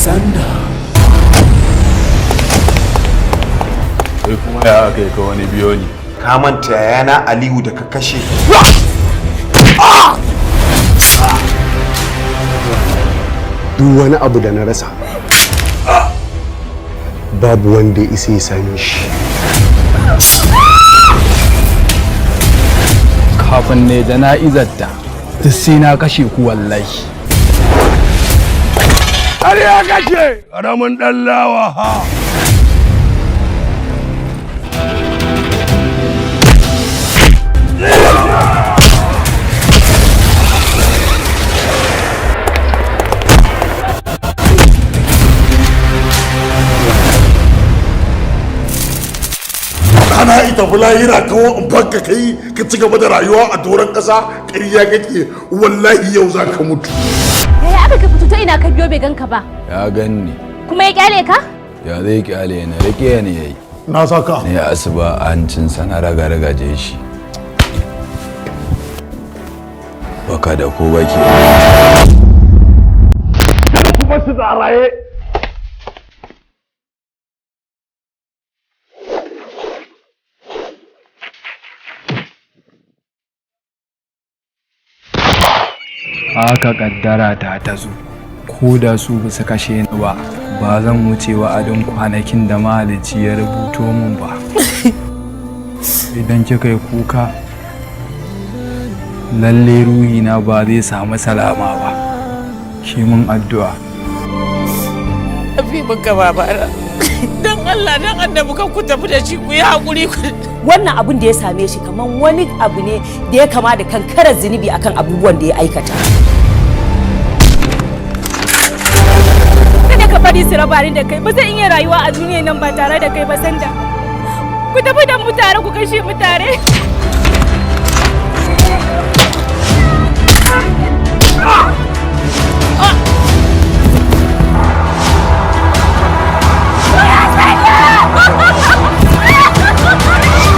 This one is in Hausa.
SANDA. Sai kuma ya kai ka wani biyo ni. Ka manta yana Aliyu da ka kashe. Duk wani abu da na rasa babu wanda ya isa ya same shi. Kafin ne jana'izarta duk sai na kashe ku wallahi. Har ya kashe ƙaramin ɗan lawa ha. Ana ita bulahira kawo in banka kai ka ci gaba da rayuwa a doron ƙasa ƙarya kake wallahi yau za ka mutu. Yaya aka ka fito ta ina ka biyo bai ganka ba? Ya ganni. Kuma ya kyale ka? Ya zai kyale ni rike ni yayi. Na saka. Ne asuba hancin sana raga-ragaje shi. Baka da ko bake. Kuma su da raye. Haka kaddara ta zo, ko da su ba su kashe ni ba, ba zan wuce wa'adin kwanakin da mahalicci ya rubuto min ba. Idan kika yi kuka, lalle ruhina ba zai samu salama ba. Ki mun addu'a. Tafi maka babana. Dan Allah dan annabi kan ku tafi da shi ku yi hakuri ku. Wannan abun da ya same shi kaman wani abu ne da ya kama da kankarar zunubi akan abubuwan da ya aikata. Kada ka bari su raba ni da kai, ba zan iya rayuwa a duniyar nan ba tare da kai ba SANDA. Ku tafi da mu tare ku kashe mu tare.